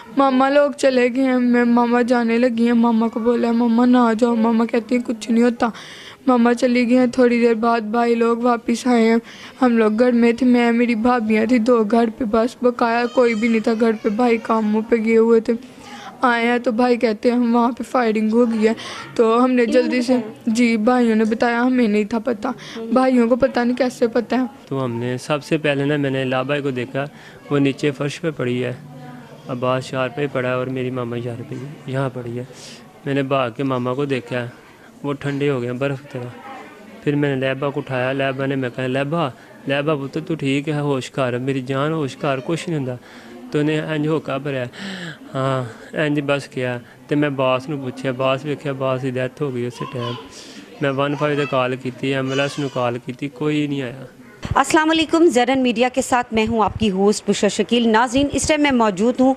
मामा लोग चले गए हैं, मैं मामा जाने लगी हैं, मामा को बोला मामा ना जाओ, मामा कहती हैं कुछ नहीं होता। मामा चली गई हैं, थोड़ी देर बाद भाई लोग वापस आए हैं। हम लोग घर में थे, मैं मेरी भाभियाँ थी 2 घर पे, बस बकाया कोई भी नहीं था घर पे, भाई कामों पे गए हुए थे। आए हैं तो भाई कहते हैं वहाँ पे फायरिंग हो गई है। तो हमने जल्दी से, जी भाइयों ने बताया, हमें नहीं था पता, भाइयों को पता नहीं कैसे पता है। तो हमने सबसे पहले ना मैंने लाबाई को देखा, वो नीचे फर्श पे पड़ी है, अब्बास चार पे पड़ा है और मेरी मामा चार पे यहाँ पड़ी है। मैंने भाग के मामा को देखा, वो ठंडे हो गए बर्फ़ की तरह। फिर मैंने लैबा को उठाया, लैबा ने मैं कहा लैबा पुत्र तू ठीक है, होश कर, मेरी जान होश कर, कुछ नहीं होंदा। तो उन्हें इंज होका भरया, हाँ इंज बस किया। तो मैं बास नूं पुछया, बास वेख्या, बास की डैथ हो गई उस टाइम। मैं 15 ते कॉल की, एम्बुलेंस नूं कॉल की, कोई नहीं आया। अस्सलाम वालेकुम, ज़रन मीडिया के साथ मैं हूं आपकी होस्ट बुशरा शकील। नाज़रीन, इस टाइम मैं मौजूद हूं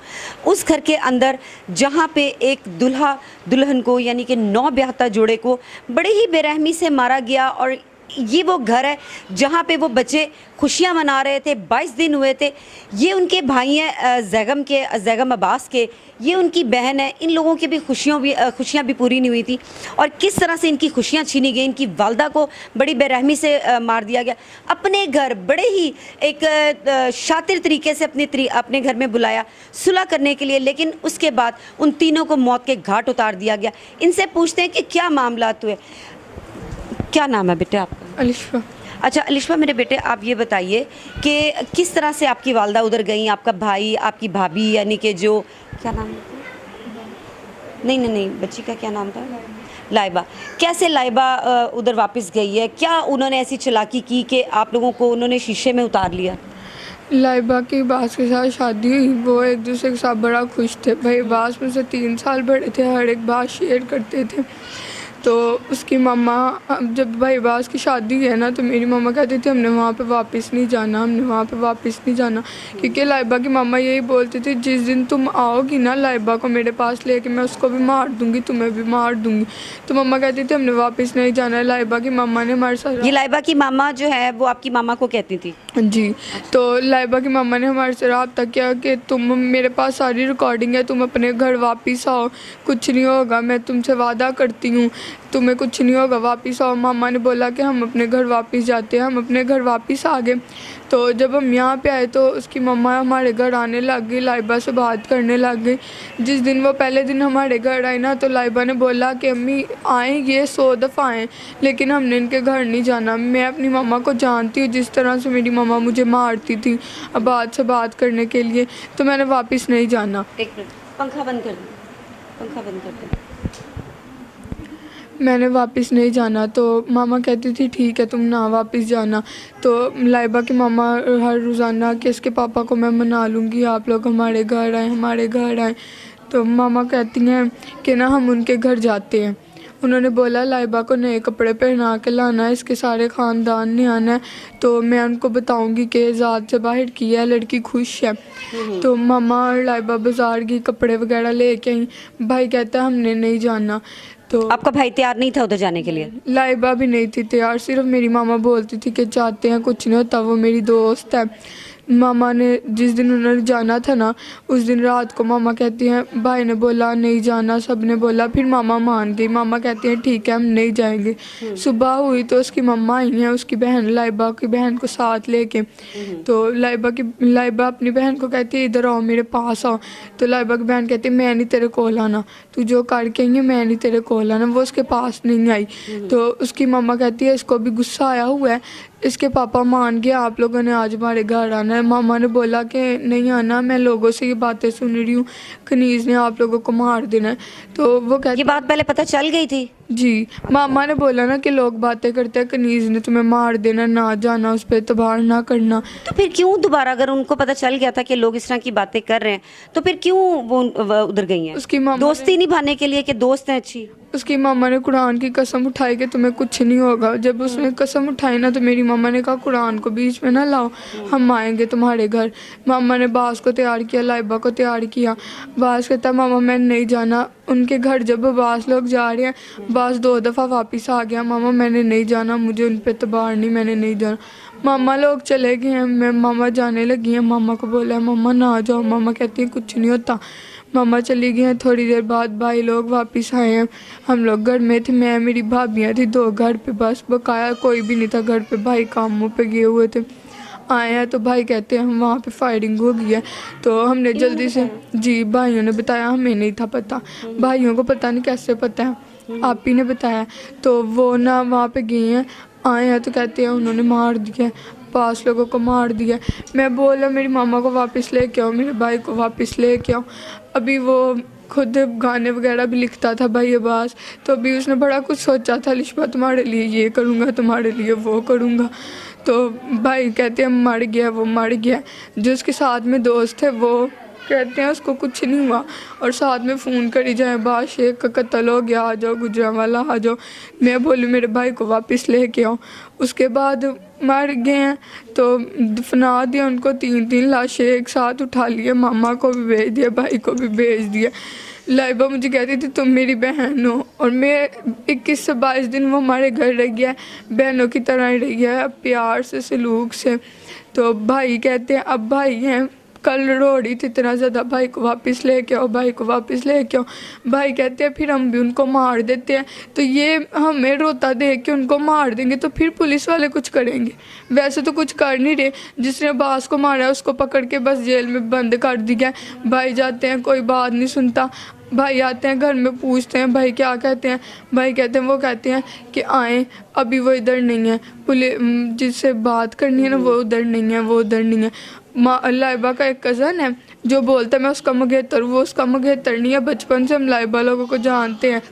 उस घर के अंदर जहां पे एक दूल्हा दुल्हन को यानी कि नौ ब्याहता जोड़े को बड़े ही बेरहमी से मारा गया। और ये वो घर है जहां पे वो बच्चे खुशियां मना रहे थे। 22 दिन हुए थे। ये उनके भाई हैं ज़ैगम अब्बास के, ये उनकी बहन है। इन लोगों की भी खुशियां भी पूरी नहीं हुई थी और किस तरह से इनकी खुशियां छीनी गई। इनकी वालदा को बड़ी बेरहमी से मार दिया गया। अपने घर बड़े ही एक शातिर तरीके से अपने घर में बुलाया सुलह करने के लिए, लेकिन उसके बाद उन तीनों को मौत के घाट उतार दिया गया। इनसे पूछते हैं कि क्या मामला हुए। क्या नाम है बेटे आपका? अलिशा। अच्छा अलिशा, मेरे बेटे आप ये बताइए कि किस तरह से आपकी वालदा उधर गई, आपका भाई, आपकी भाभी, यानी कि जो क्या नाम है? नहीं, बच्ची का क्या नाम था? लाइबा। कैसे लाइबा उधर वापस गई है? क्या उन्होंने ऐसी चालाकी की कि आप लोगों को उन्होंने शीशे में उतार लिया? लाइबा की बास के साथ शादी हुई, वो एक दूसरे के साथ बड़ा खुश थे। भाई बास में से 3 साल बड़े थे, हर एक बात शेयर करते थे। तो उसकी मम्मा, जब भाई बास की शादी हुई है ना, तो मेरी मम्मा कहती थी हमने वहाँ पे वापस नहीं जाना, हमने वहाँ पे वापस नहीं जाना, क्योंकि लाइबा की मम्मा यही बोलती थी जिस दिन तुम आओगी ना लाइबा को मेरे पास लेके, मैं उसको भी मार दूंगी, तुम्हें भी मार दूंगी। तो मम्मा कहती थी हमने वापस नहीं जाना। लाइबा की मम्मा ने हमारे साथ, ये लाइबा की मामा जो है वो आपकी मामा को कहती थी? जी। तो लाइबा की मम्मा ने हमारे से रब्ता किया कि तुम, मेरे पास सारी रिकॉर्डिंग है, तुम अपने घर वापस आओ, कुछ नहीं होगा, मैं तुमसे वादा करती हूँ, तुम्हें कुछ नहीं होगा, वापस आओ। मामा ने बोला कि हम अपने घर वापस जाते हैं। हम अपने घर वापस आ गए। तो जब हम यहाँ पे आए तो उसकी मम्मा हमारे घर आने लग गई, लाइबा से बात करने लग गई। जिस दिन वो पहले दिन हमारे घर आई ना, तो लाइबा ने बोला कि अम्मी आएंगे 100 दफ़ा आएँ, लेकिन हमने इनके घर नहीं जाना। मैं अपनी मम्मा को जानती हूँ, जिस तरह से मेरी मम्मा मुझे मारती थी अब्बास से बात करने के लिए, तो मैंने वापस नहीं जाना। एक मिनट, पंखा बंद कर दो, पंखा बंद कर दो। मैंने वापस नहीं जाना। तो मामा कहती थी ठीक है तुम ना वापस जाना। तो लाइबा की मामा हर रोज़ाना कि इसके पापा को मैं मना लूँगी, आप लोग हमारे घर आए, हमारे घर आए। तो मामा कहती हैं कि ना हम उनके घर जाते हैं। उन्होंने बोला लाइबा को नए कपड़े पहना के लाना है, इसके सारे ख़ानदान ने आना है, तो मैं उनको बताऊंगी कि ज़ात से बाहर की है, लड़की खुश है। तो मामा और लाइबा बाज़ार की कपड़े वगैरह लेके आई। भाई कहता है हमने नहीं जाना। तो आपका भाई तैयार नहीं था उधर जाने के लिए? लाइबा भी नहीं थी तैयार, सिर्फ मेरी मामा बोलती थी कि चाहते हैं, कुछ नहीं होता, वो मेरी दोस्त है। मामा ने जिस दिन उन्होंने जाना था ना, उस दिन रात को मामा कहती हैं भाई ने बोला नहीं जाना, सब ने बोला, फिर मामा मान गई। मामा कहती हैं ठीक है हम नहीं जाएंगे। सुबह हुई तो उसकी मम्मा आई हैं, उसकी बहन लाइबा की बहन को साथ लेके। तो लाइबा अपनी बहन को कहती है इधर आओ, मेरे पास आओ। तो लाइबा की बहन कहती है मैं नहीं तेरे कोल आना, तू जो करके आई है मैं नहीं तेरे कोल आना। वो उसके पास नहीं आई। तो उसकी मम्मा कहती है इसको भी गुस्सा आया हुआ है, इसके पापा मान गए, आप लोगों ने आज हमारे घर आना है। मामा ने बोला कि नहीं आना, मैं लोगों से ये बातें सुन रही हूँ, खनीज ने आप लोगों को मार देना है। तो वो कहती ये बात पहले पता चल गई थी? जी, मामा ने बोला ना कि लोग बातें करते हैं कनीज ने तुम्हें मार देना, ना जाना, उस पर एतबार ना करना। तो फिर क्यों दोबारा, अगर उनको पता चल गया था कि लोग इस तरह की बातें कर रहे हैं, तो फिर क्यों वो उधर गई हैं? उसकी मामा दोस्ती निभाने के लिए कि दोस्त हैं अच्छी? उसकी मामा ने कुरान की कसम उठाई कि तुम्हें कुछ नहीं होगा। जब उसने कसम उठाई ना, तो मेरी मामा ने कहा कुरान को बीच में ना लाओ, हम आएंगे तुम्हारे घर। मामा ने बास को तैयार किया, लाइबा को तैयार किया। बास कहता मामा मैं नहीं जाना उनके घर। जब बास लोग जा रहे हैं, बास 2 दफ़ा वापस आ गया, मामा मैंने नहीं जाना, मुझे उन पर एतबार नहीं, मैंने नहीं जाना। मामा लोग चले गए हैं, मैं मामा जाने लगी हैं, मामा को बोला है मामा ना आ जाओ, मामा कहती हैं कुछ नहीं होता। मामा चली गई हैं, थोड़ी देर बाद भाई लोग वापस आए हैं। हम लोग घर में थे, मैं मेरी भाभियाँ थी 2 घर पे, बस बकाया कोई भी नहीं था घर पे, भाई कामों पे गए हुए थे। आए हैं तो भाई कहते हैं हम वहाँ पे फायरिंग हो गई है। तो हमने जल्दी से, जी भाइयों ने बताया, हमें नहीं था पता, भाइयों को पता नहीं कैसे पता है, आप ही ने बताया। तो वो ना वहाँ पे गए हैं, आए हैं तो कहते हैं उन्होंने मार दिया, 5 लोगों को मार दिया। मैं बोला मेरी मामा को वापस लेके आओ, मेरे भाई को वापस लेके आओ। अभी वो खुद गाने वगैरह भी लिखता था भाई अब्बास, तो अभी उसने बड़ा कुछ सोचा था, लिशबा तुम्हारे लिए ये करूँगा, तुम्हारे लिए वो करूँगा। तो भाई कहते हैं मर गया, वो मर गया। जो उसके साथ में दोस्त है वो कहते हैं उसको कुछ नहीं हुआ, और साथ में फ़ोन करी जाए बात शेख का कत्ल हो गया, आ जाओ गुजरांवाला आ जाओ। मैं बोली मेरे भाई को वापस लेके आओ। उसके बाद मर गए हैं तो दफना दिया उनको, 3 लाशें एक साथ उठा लिए, मामा को भी भेज दिया, भाई को भी भेज दिया। लाइबा मुझे कहती थी तुम मेरी बहन हो, और मैं 21 से 22 दिन वो हमारे घर रह गया, बहनों की तरह रह गया, प्यार से सलूक से। तो भाई कहते हैं अब भाई हैं, कल रो रही थी इतना ज़्यादा, भाई को वापस लेके आओ, भाई को वापस लेके आओ। भाई कहते हैं फिर हम भी उनको मार देते हैं, तो ये हमें रोता देख के उनको मार देंगे तो फिर पुलिस वाले कुछ करेंगे। वैसे तो कुछ कर नहीं रहे, जिसने अब्बास को मारा है उसको पकड़ के बस जेल में बंद कर दिया। भाई जाते हैं, कोई बात नहीं सुनता। भाई आते हैं घर में, पूछते हैं भाई क्या कहते हैं, भाई कहते हैं वो कहते हैं कि आएँ, अभी वो इधर नहीं है, पुलिस जिससे बात करनी है ना वो उधर नहीं है, वो उधर नहीं है। लाइबा का एक कज़न है जो बोलता है मैं उसका मंगेतर, वो उसका मंगेतर नहीं है। बचपन से हम लाइबा लोगों को जानते हैं,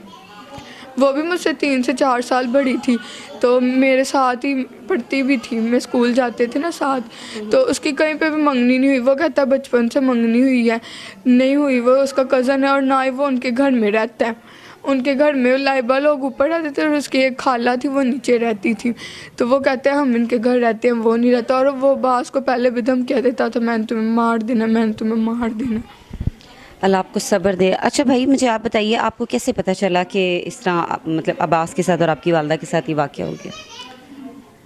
वो भी मुझसे 3 से 4 साल बड़ी थी, तो मेरे साथ ही पढ़ती भी थी, मैं स्कूल जाते थे ना साथ। तो उसकी कहीं पे भी मंगनी नहीं हुई, वो कहता है बचपन से मंगनी हुई है, नहीं हुई। वो उसका कज़न है और ना ही वो उनके घर में रहता है। उनके घर में लाइबा लोग ऊपर रहते थे और उसकी एक खाला थी वो नीचे रहती थी। तो वो कहते हैं हम इनके घर रहते हैं, वो नहीं रहता। और वो बास को पहले भी धमकियाँ देता था, मैंने तुम्हें मार देना, मैंने तुम्हें मार देना। अल्लाह आपको सब्र दे। अच्छा भाई मुझे आप बताइए, आपको कैसे पता चला कि इस तरह मतलब अब्बास के साथ और आपकी वालदा के साथ ये वाक़या हो गया?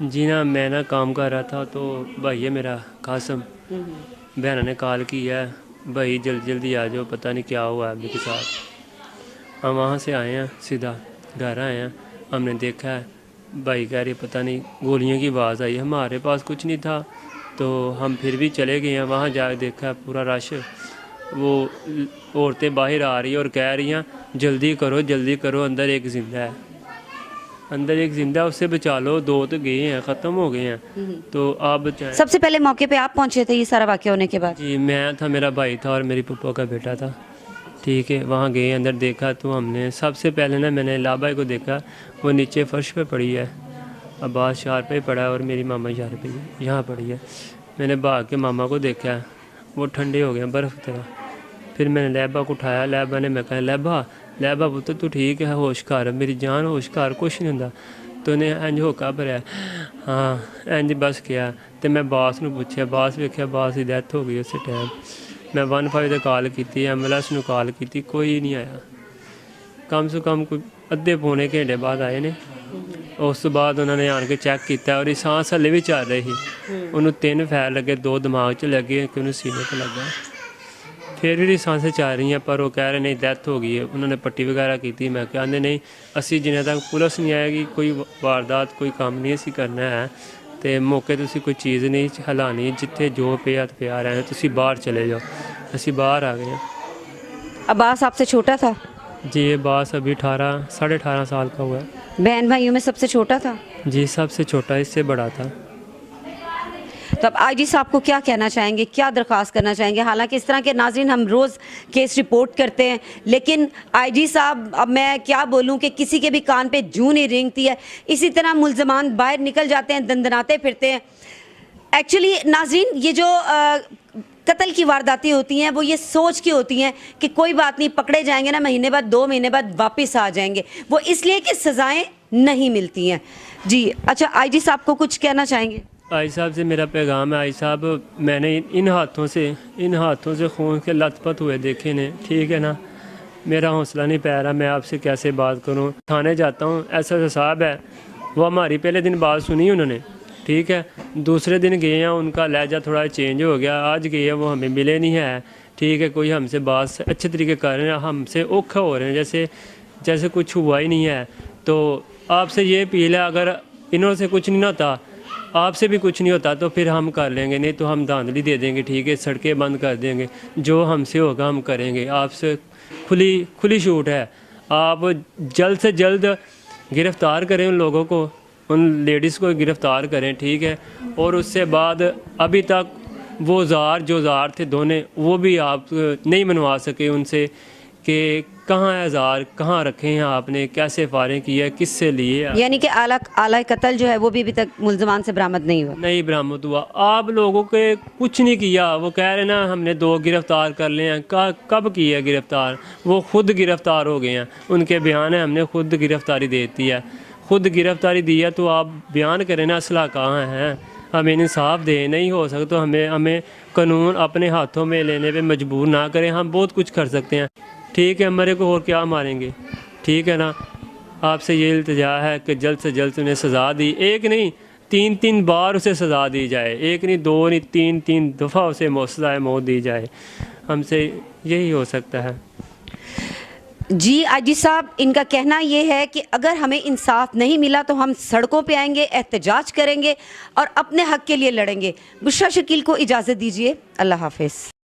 जी ना, मैं ना काम कर रहा था तो भाई है मेरा कासम, बहन ने कॉल की है भाई जल्दी जल्दी आ जाओ, पता नहीं क्या हुआ है मेरे साथ। हम वहाँ से आए हैं, सीधा घर आए हैं, हमने देखा है भाई कह रही पता नहीं गोलियों की आवाज़ आई, हमारे पास कुछ नहीं था तो हम फिर भी चले गए हैं। वहाँ जा देखा पूरा रश, वो औरतें बाहर आ रही है और कह रही हैं जल्दी करो, अंदर एक ज़िंदा है, अंदर एक ज़िंदा, उससे बचा लो, 2 तो गए हैं, ख़त्म हो गए हैं, तो आप बचाएं। सबसे पहले मौके पे आप पहुंचे थे ये सारा वाक़या होने के बाद? जी मैं था, मेरा भाई था और मेरी पप्पा का बेटा था। ठीक है, वहाँ गए, अंदर देखा तो हमने सबसे पहले ना मैंने लाबाई को देखा, वो नीचे फर्श पे पड़ी है, अब्बास चार पे पड़ा है और मेरी मामा चार पे यहाँ पड़ी है। मैंने भाग के मामा को देखा, वो ठंडे हो गए बर्फ़ की तरह। फिर मैंने लैबा को उठाया, लैबा ने मैं कहा लैबा पुत्र तू ठीक है, होश कर, मेरी जान होश कर, कुछ नहीं होंदा। तो ने इंज होका भरिया, हाँ इंज बस किया। तो मैं बास नूं पूछया, बास वेख्या, बास की डैथ हो गई उस टाइम। मैं 15 ते कॉल की, एम्बुलेंस नूं कॉल की, कोई नहीं आया। कम से कम कोई अद्धे पौने घंटे बाद आए ने। उस तो बाद उन्होंने आन के चैक किया और सांस हले भी चल रही थी। उन्होंने 3 फैर लगे, 2 दिमाग च लगे, कि उन्हें सीने पर लगा। फिर भी सांसें चल रही हैं, पर वो कह रहे नहीं डेथ हो गई है। उन्होंने पट्टी वगैरह की, मैं कहते नहीं असी जिन्हें तक पुलिस नहीं आएगी कोई वारदात कोई काम नहीं असी करना है। तो मौके तुसी कोई चीज़ नहीं हिलानी, जिथे जो पिया पिया रहे तुसी बाहर चले जाओ। असी बाहर आ गए। अब्बास आपसे छोटा था? जी अब्बास अभी 18-18.5 साल का हुआ है। बहन भाइयों में सबसे छोटा था? जी सबसे छोटा, इससे बड़ा था। तो अब आईजी साहब को क्या कहना चाहेंगे, क्या दरख्वास्त करना चाहेंगे? हालांकि इस तरह के नाज़रीन हम रोज़ केस रिपोर्ट करते हैं, लेकिन आईजी साहब अब मैं क्या बोलूं कि किसी के भी कान पे जूं नहीं रेंगती है। इसी तरह मुल्ज़मान बाहर निकल जाते हैं, दंदनाते फिरते हैं। एक्चुअली नाज़रीन ये जो कत्ल की वारदातें होती हैं वो ये सोच के होती हैं कि कोई बात नहीं, पकड़े जाएंगे ना, महीने बाद 2 महीने बाद वापस आ जाएंगे, वो इसलिए कि सज़ाएँ नहीं मिलती हैं। जी अच्छा, आईजी साहब को कुछ कहना चाहेंगे? आई साहब से मेरा पैगाम है, आई साहब मैंने इन हाथों से खून के लथपथ हुए देखे ने, ठीक है ना, मेरा हौसला नहीं पै रहा, मैं आपसे कैसे बात करूं। थाने जाता हूं, ऐसा साहब है, वो हमारी पहले दिन बात सुनी उन्होंने, ٹھیک ہے. دوسرے دن گئے ہیں, ان کا لہجہ تھوڑا چینج ہو گیا. آج گئے ہیں, وہ ہمیں ملے نہیں ہیں. ٹھیک ہے, کوئی ہم سے بات اچھے طریقے کر رہے ہیں, ہم سے اوکھا ہو رہے ہیں جیسے کچھ ہوا ہی نہیں ہے. تو آپ سے یہ اپیل ہے, اگر انہوں سے کچھ نہیں ہوتا, آپ سے بھی کچھ نہیں ہوتا, تو پھر ہم کر لیں گے, نہیں تو ہم دھاندلی دے دیں گے. ٹھیک ہے, سڑکیں بند کر دیں گے, جو ہم سے ہوگا ہم کریں گے. آپ سے کھلی چھوٹ ہے, آپ جلد سے جلد گرفتار کریں ان لوگوں کو, ان لیڈیز کو گرفتار کریں. ٹھیک ہے, اور اس سے بعد ابھی تک وہ جو زار تھے دونے, وہ بھی آپ نہیں منوا سکے ان سے کہ کہاں ہے زار, کہاں رکھے ہیں آپ نے, کیسے فائرنگ کی ہے, کس سے لیے. یعنی کہ آلہ قتل جو ہے وہ بھی ابھی تک ملزمان سے برآمد نہیں برآمد ہوا. آپ لوگوں کے کچھ نہیں کیا. وہ کہہ رہے نا ہم نے 2 گرفتار کر لے ہیں. کب کی ہے گرفتار؟ وہ خود گرفتار ہو گئے ہیں. ان کے بیان ہے ہم نے خود گرفتاری دیتی ہے. خود گرفتاری دی ہے تو آپ بیان کریں نا, اسلحہ کہاں ہے, ہمیں انصاف دے. نہیں ہو سکتا تو ہمیں قانون اپنے ہاتھوں میں لینے پہ مجبور نہ کریں. ہم بہت کچھ کر سکتے ہیں. ٹھیک ہے, مرے کو اور کیا ماریں گے. ٹھیک ہے نا, آپ سے یہ التجا ہے کہ جلد سے جلد انہیں سزا دی, 1 نہیں 3 بار اسے سزا دی جائے. 1 نہیں 2 نہیں 3 دفعہ اسے سزائے موت دی جائے. ہم سے یہی ہو سکتا ہے. جی آجی صاحب, ان کا کہنا یہ ہے کہ اگر ہمیں انصاف نہیں ملا تو ہم سڑکوں پہ آئیں گے, احتجاج کریں گے اور اپنے حق کے لیے لڑیں گے. بشریٰ شکیل کو اجازت دیجیے. اللہ حافظ.